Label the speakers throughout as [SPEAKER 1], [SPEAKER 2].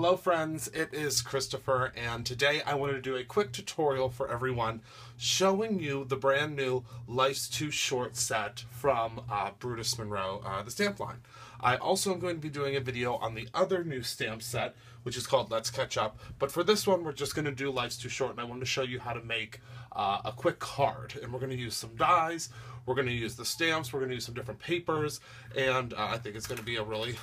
[SPEAKER 1] Hello friends, it is Christopher, and today I wanted to do a quick tutorial for everyone showing you the brand new Life's Too Short set from Brutus Monroe, the stamp line. I also am going to be doing a video on the other new stamp set, which is called Let's Catch Up, but for this one we're just going to do Life's Too Short, and I wanted to show you how to make a quick card. And we're going to use some dies, we're going to use the stamps, we're going to use some different papers, and I think it's going to be a really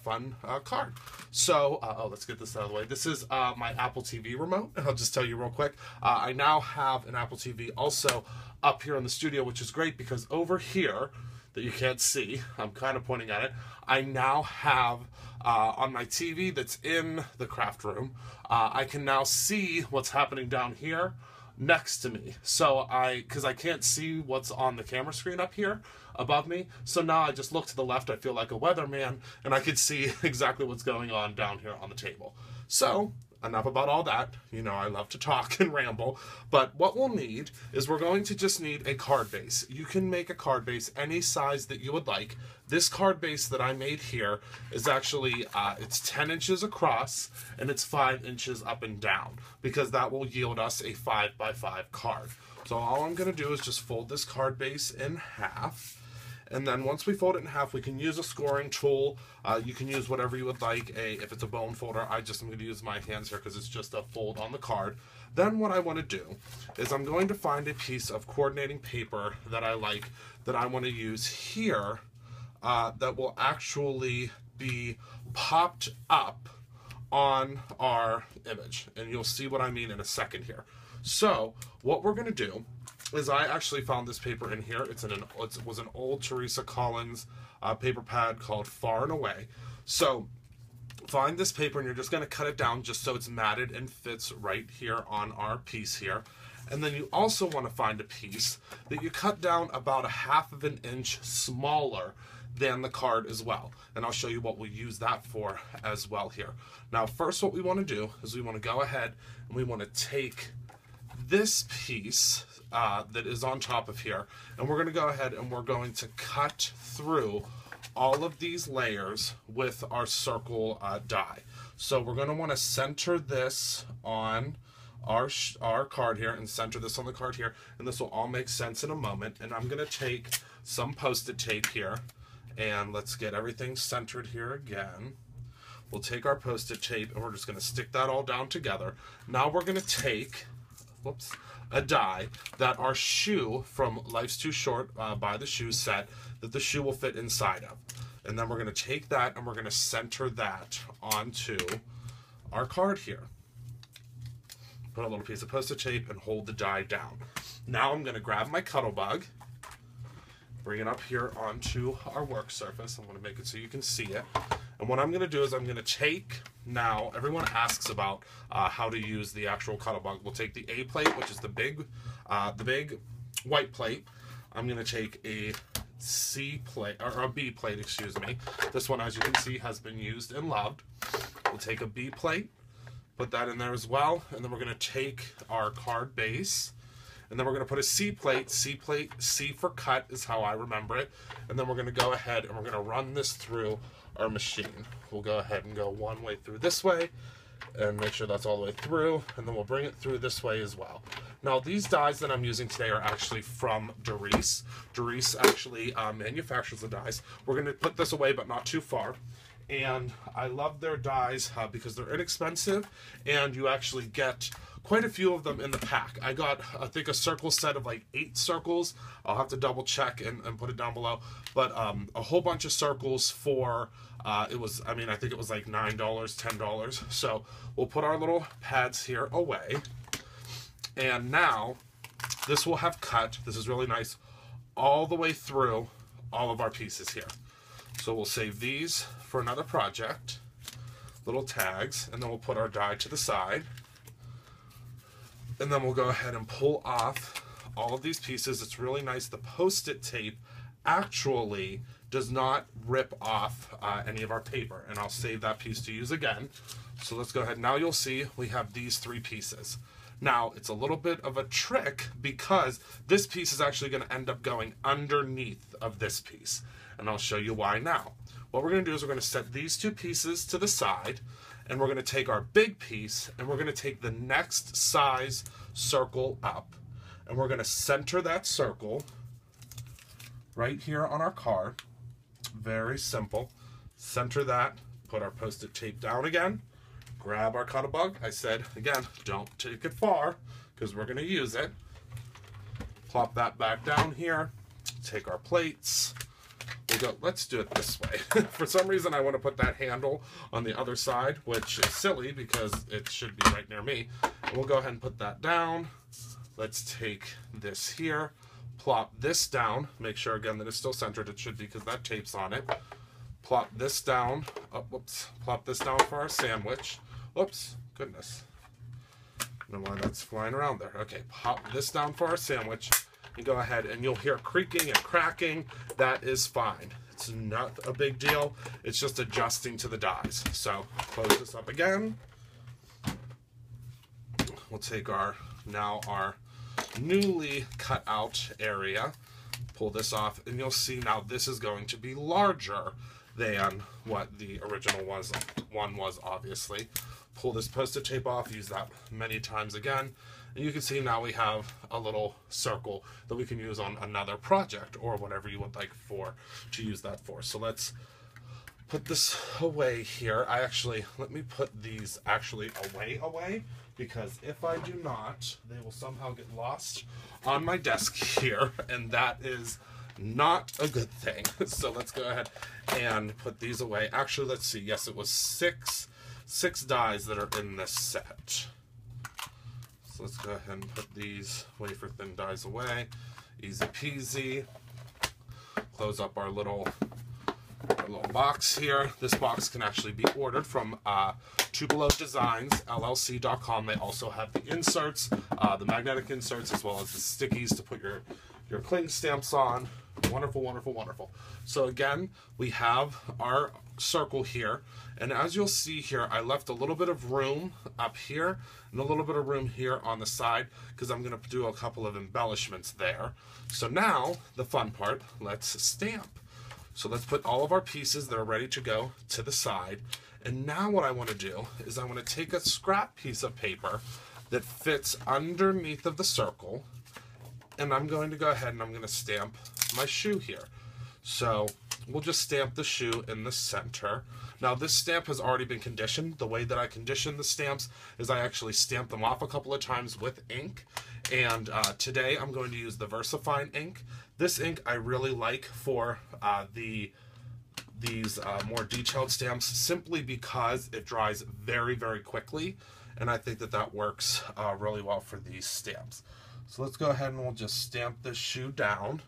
[SPEAKER 1] fun card. So, let's get this out of the way. This is my Apple TV remote, and I'll just tell you real quick. I now have an Apple TV also up here in the studio, which is great because over here, that you can't see, I'm kind of pointing at it, I now have on my TV that's in the craft room, I can now see what's happening down here next to me. So because I can't see what's on the camera screen up here above me, so now I just look to the left, I feel like a weatherman, and I can see exactly what's going on down here on the table. So enough about all that. You know, I love to talk and ramble, but what we'll need is we're going to just need a card base. You can make a card base any size that you would like. This card base that I made here is actually, it's 10 inches across and it's 5 inches up and down, because that will yield us a 5x5 card. So all I'm going to do is just fold this card base in half. And then once we fold it in half, we can use a scoring tool. You can use whatever you would like. If it's a bone folder, I'm going to use my hands here because it's just a fold on the card. Then what I want to do is I'm going to find a piece of coordinating paper that I like, that I want to use here, that will actually be popped up on our image. And you'll see what I mean in a second here. So what we're going to do is I actually found this paper in here. It was an old Teresa Collins paper pad called Far and Away. So find this paper and you're just going to cut it down just so it's matted and fits right here on our piece here. And then you also want to find a piece that you cut down about 1/2 inch smaller than the card as well. And I'll show you what we'll use that for as well here. Now first what we want to do is we want to go ahead and we want to take this piece that is on top of here, and we're going to go ahead and we're going to cut through all of these layers with our circle die. So we're going to want to center this on our card here and center this on the card here, and this will all make sense in a moment. And I'm going to take some Post-it tape here, and let's get everything centered here again. We'll take our Post-it tape and we're just going to stick that all down together. Now we're going to take a die that our shoe from Life's Too Short by the shoe set, that the shoe will fit inside of. And then we're going to take that and we're going to center that onto our card here. Put a little piece of Post-it tape and hold the die down. Now I'm going to grab my Cuddle Bug, bring it up here onto our work surface. I'm going to make it so you can see it. And what I'm going to do is I'm going to take, now everyone asks about how to use the actual Cuddle Bug. We'll take the A plate, which is the big white plate. I'm going to take a C plate, or a B plate, excuse me. This one, as you can see, has been used and loved. We'll take a B plate, put that in there as well, and then we're going to take our card base, and then we're going to put a C plate, C for cut is how I remember it, and then we're going to go ahead and we're going to run this through our machine. We'll go ahead and go one way through this way and make sure that's all the way through, and then we'll bring it through this way as well. Now these dies that I'm using today are actually from Doris. Doris actually manufactures the dies. We're going to put this away but not too far. And I love their dies because they're inexpensive and you actually get quite a few of them in the pack. I got, I think, a circle set of like 8 circles. I'll have to double check and put it down below. But a whole bunch of circles for, I think it was like $9, $10. So we'll put our little pads here away. And now this will have cut, this is really nice, all the way through all of our pieces here. So we'll save these for another project, little tags, and then we'll put our die to the side. And then we'll go ahead and pull off all of these pieces. It's really nice. The Post-it tape actually does not rip off any of our paper, and I'll save that piece to use again. So let's go ahead. Now you'll see we have these 3 pieces. Now it's a little bit of a trick because this piece is actually going to end up going underneath of this piece, and I'll show you why now. What we're going to do is we're going to set these 2 pieces to the side, and we're going to take our big piece and we're going to take the next size circle up, and we're going to center that circle right here on our card. Very simple. Center that, put our Post-it tape down again, grab our Cut a Bug. I said, again, don't take it far because we're going to use it. Plop that back down here, take our plates. We'll go, let's do it this way. For some reason, I want to put that handle on the other side, which is silly because it should be right near me. And we'll go ahead and put that down. Let's take this here, plop this down, make sure again that it's still centered. It should be because that tape's on it. Plop this down, oh, whoops, plop this down for our sandwich. Whoops, goodness. I don't know why that's flying around there. Okay, pop this down for our sandwich. You go ahead and you'll hear creaking and cracking. That is fine. It's not a big deal. It's just adjusting to the dies. So close this up again. We'll take our newly cut out area, pull this off, and you'll see now this is going to be larger than what the original one was, obviously. Pull this Post-it tape off, use that many times again, and you can see now we have a little circle that we can use on another project or whatever you would like to use that for. So let's put this away here. Let me put these actually away, because if I do not, they will somehow get lost on my desk here, and that is not a good thing. So let's go ahead and put these away. Actually, let's see. Yes, it was six dies that are in this set. So let's go ahead and put these wafer thin dies away. Easy peasy. Close up our little box here. This box can actually be ordered from TubeLodeDesigns.LLC.com. They also have the inserts, the magnetic inserts, as well as the stickies to put your cling stamps on. Wonderful, wonderful, wonderful. So again, we have our circle here, and as you'll see here, I left a little bit of room up here and a little bit of room here on the side because I'm going to do a couple of embellishments there. So now, the fun part, let's stamp. So let's put all of our pieces that are ready to go to the side, and now what I want to do is I want to take a scrap piece of paper that fits underneath of the circle, and I'm going to go ahead and I'm going to stamp my shoe here. So we'll just stamp the shoe in the center. Now this stamp has already been conditioned. The way that I condition the stamps is I actually stamp them off a couple of times with ink, and today I'm going to use the VersaFine ink. This ink I really like for these more detailed stamps, simply because it dries very, very quickly, and I think that works really well for these stamps. So let's go ahead and we'll just stamp this shoe down.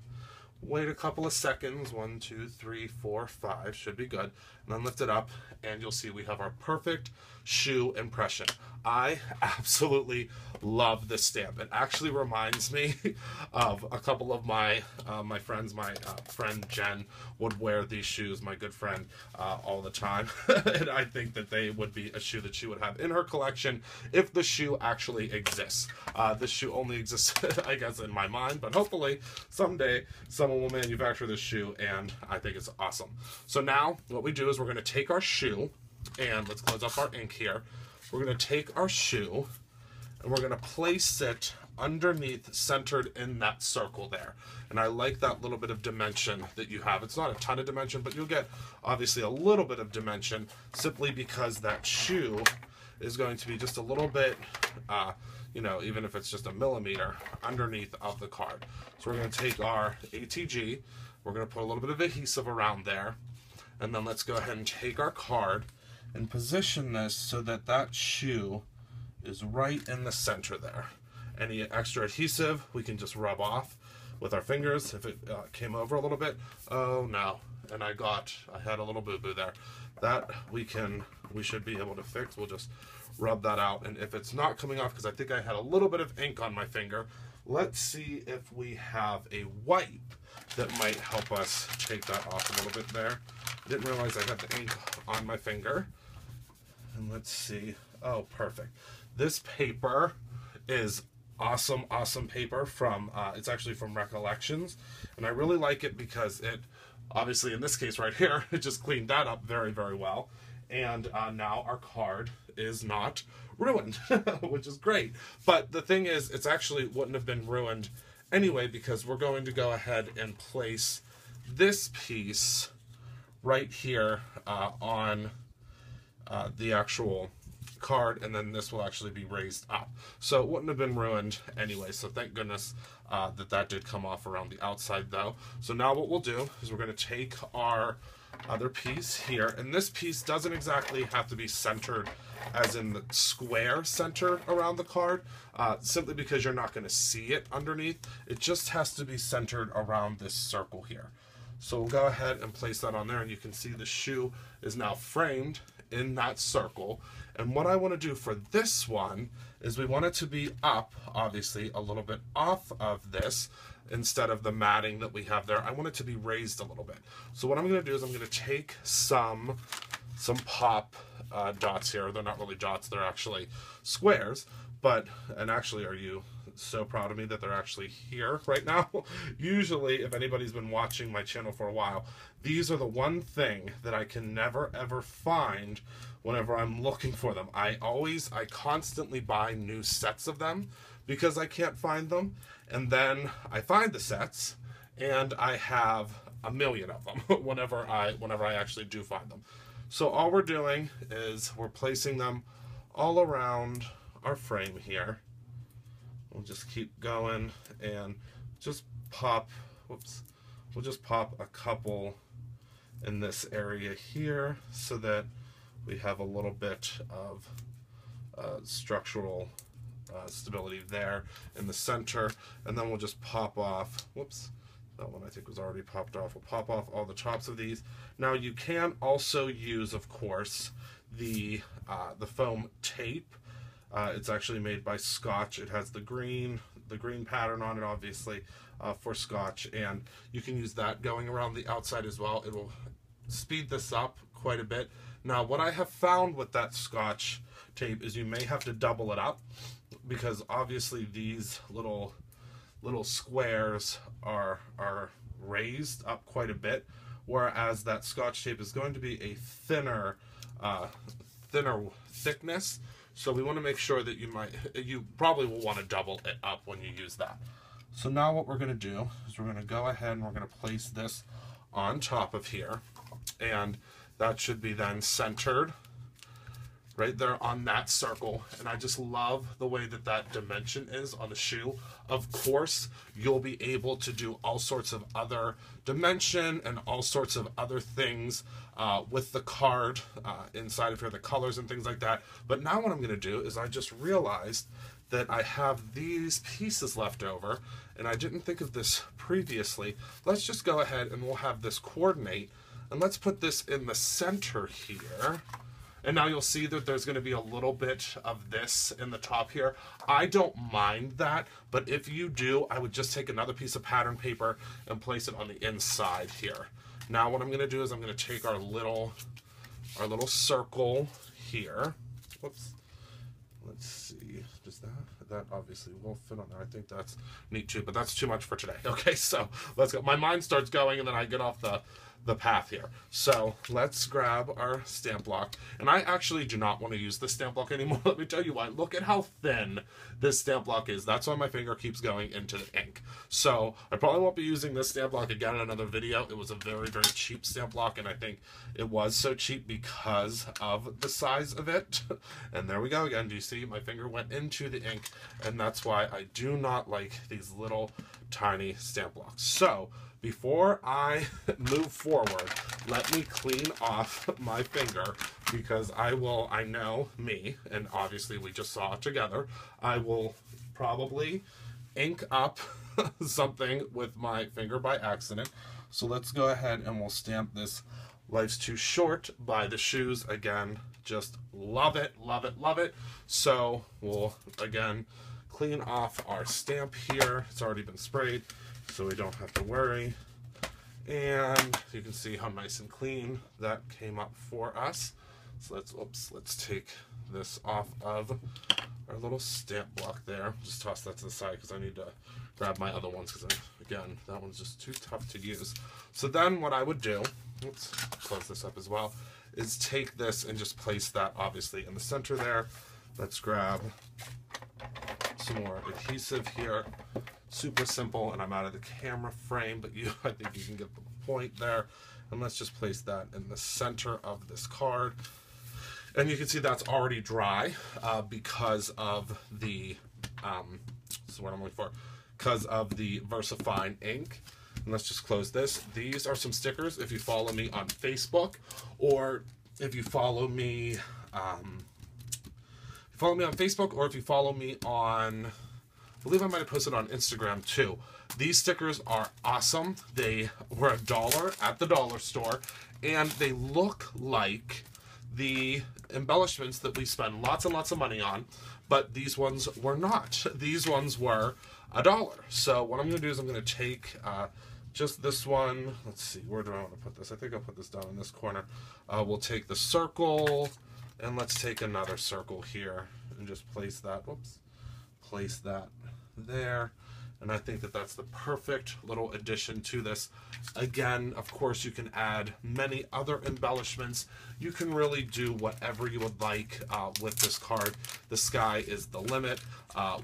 [SPEAKER 1] Wait a couple of seconds, 1, 2, 3, 4, 5, should be good, and then lift it up, and you'll see we have our perfect shoe impression. I absolutely love this stamp. It actually reminds me of a couple of my friends. My friend Jen would wear these shoes, my good friend, all the time. And I think that they would be a shoe that she would have in her collection if the shoe actually exists. This shoe only exists, I guess, in my mind, but hopefully someday someone will manufacture this shoe, and I think it's awesome. So now what we do is we're going to take our shoe, and let's close up our ink here. We're going to take our shoe and we're going to place it underneath, centered in that circle there. And I like that little bit of dimension that you have. It's not a ton of dimension, but you'll get obviously a little bit of dimension simply because that shoe is going to be just a little bit, you know, even if it's just a millimeter underneath of the card. So we're going to take our ATG, we're going to put a little bit of adhesive around there, and then let's go ahead and take our card and position this so that that shoe is right in the center there. Any extra adhesive we can just rub off with our fingers if it came over a little bit. Oh no, and I had a little boo-boo there. That we should be able to fix. We'll just rub that out, and if it's not coming off, because I think I had a little bit of ink on my finger, let's see if we have a wipe that might help us take that off a little bit there. I didn't realize I had the ink on my finger. And let's see. Oh, perfect. This paper is awesome, awesome paper from, it's actually from Recollections. And I really like it because it, obviously in this case right here, it just cleaned that up very, very well. And now our card is not ruined, which is great. But the thing is, it's actually wouldn't have been ruined anyway, because we're going to go ahead and place this piece right here on the actual card, and then this will actually be raised up. So it wouldn't have been ruined anyway, so thank goodness that did come off around the outside though. So now what we'll do is we're going to take our other piece here, and this piece doesn't exactly have to be centered as in the square centered around the card, simply because you're not going to see it underneath. It just has to be centered around this circle here. So we'll go ahead and place that on there, and you can see the shoe is now framed in that circle. And what I want to do for this one is we want it to be up, obviously, a little bit off of this instead of the matting that we have there. I want it to be raised a little bit. So what I'm going to do is I'm going to take some pop dots here. They're not really dots, they're actually squares. And actually, are you so proud of me that they're actually here right now? Usually, if anybody's been watching my channel for a while, these are the one thing that I can never ever find whenever I'm looking for them. I constantly buy new sets of them because I can't find them, and then I find the sets and I have a million of them whenever I actually do find them. So all we're doing is we're placing them all around our frame here. We'll just keep going and just pop, we'll just pop a couple in this area here so that we have a little bit of structural stability there in the center, and then we'll just pop off, that one I think was already popped off. We'll pop off all the tops of these. Now you can also use, of course, the foam tape. It's actually made by Scotch. It has the green pattern on it, obviously, for Scotch, and you can use that going around the outside as well. It will speed this up quite a bit. Now, what I have found with that Scotch tape is you may have to double it up, because obviously these little squares are raised up quite a bit, whereas that Scotch tape is going to be a thinner thickness. So we want to make sure that you probably will want to double it up when you use that. So now what we're going to do is we're going to go ahead and we're going to place this on top of here, and that should be then centered right there on that circle. And I just love the way that dimension is on the shoe. Of course, you'll be able to do all sorts of other dimension and all sorts of other things with the card inside of here, the colors and things like that. But now what I'm going to do is I just realized that I have these pieces left over, and I didn't think of this previously. Let's just go ahead and we'll have this coordinate, and let's put this in the center here. And now you'll see that there's going to be a little bit of this in the top here. I don't mind that, but if you do, I would just take another piece of pattern paper and place it on the inside here. Now what I'm going to do is I'm going to take our little circle here. Whoops. Let's see. Does that obviously will fit on there. I think that's neat too, but that's too much for today. Okay, so let's go. My mind starts going and then I get off the path here. So let's grab our stamp block, and I actually do not want to use this stamp block anymore. Let me tell you why. Look at how thin this stamp block is. That's why my finger keeps going into the ink. So I probably won't be using this stamp block again in another video. It was a very, very cheap stamp block, and I think it was so cheap because of the size of it. And there we go again. Do you see my finger went into the ink? And that's why I do not like these little tiny stamp blocks. So before I move forward, let me clean off my finger, because I know me, and obviously we just saw it together, I will probably ink up something with my finger by accident. So let's go ahead and we'll stamp this Life's Too Short by the shoes. Again, just love it, love it, love it. So we'll, again, clean off our stamp here. It's already been sprayed, so we don't have to worry. And you can see how nice and clean that came up for us. So let's take this off of our little stamp block there. Just toss that to the side because I need to grab my other ones, because again, that one's just too tough to use. So then what I would do, let's close this up as well, is take this and just place that obviously in the center there. Let's grab some more adhesive here. Super simple, and I'm out of the camera frame, but I think you can get the point there. And let's just place that in the center of this card. And you can see that's already dry because of the, this is what I'm looking for, because of the VersaFine ink. And let's just close this. These are some stickers. If you follow me on Facebook, or if you follow me, on Facebook, or if you follow me on, I believe I might have posted on Instagram too. These stickers are awesome. They were $1 at the dollar store, and they look like the embellishments that we spend lots and lots of money on, but these ones were not. These ones were $1. So what I'm going to do is I'm going to take just this one. Let's see, where do I want to put this? I think I'll put this down in this corner. We'll take the circle, and let's take another circle here and just place that. Whoops. Place that there. And I think that that's the perfect little addition to this. Again, of course, you can add many other embellishments. You can really do whatever you would like with this card. The sky is the limit.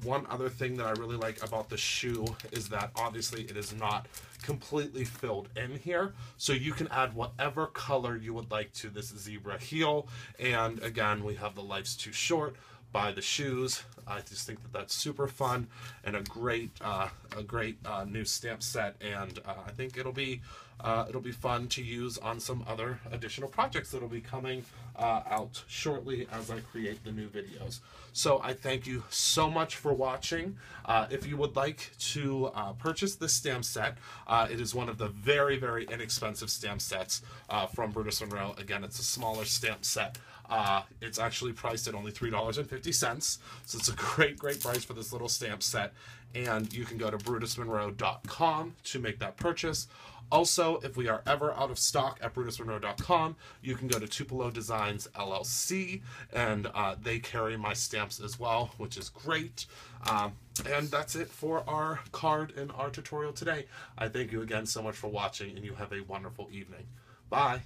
[SPEAKER 1] One other thing that I really like about the shoe is that obviously it is not completely filled in here. So you can add whatever color you would like to this zebra heel. And again, we have the Life's Too Short by the shoes. I just think that that's super fun and a great new stamp set, and I think it'll be fun to use on some other additional projects that'll be coming out shortly as I create the new videos. So I thank you so much for watching. If you would like to purchase this stamp set, it is one of the very, very inexpensive stamp sets from Brutus Monroe. Again, it's a smaller stamp set. It's actually priced at only $3.50, so it's a great price for this little stamp set, and you can go to brutusmonroe.com to make that purchase. Also, if we are ever out of stock at brutusmonroe.com, you can go to Tupelo Designs LLC, and they carry my stamps as well, which is great. And that's it for our card and our tutorial today. I thank you again so much for watching, and you have a wonderful evening. Bye.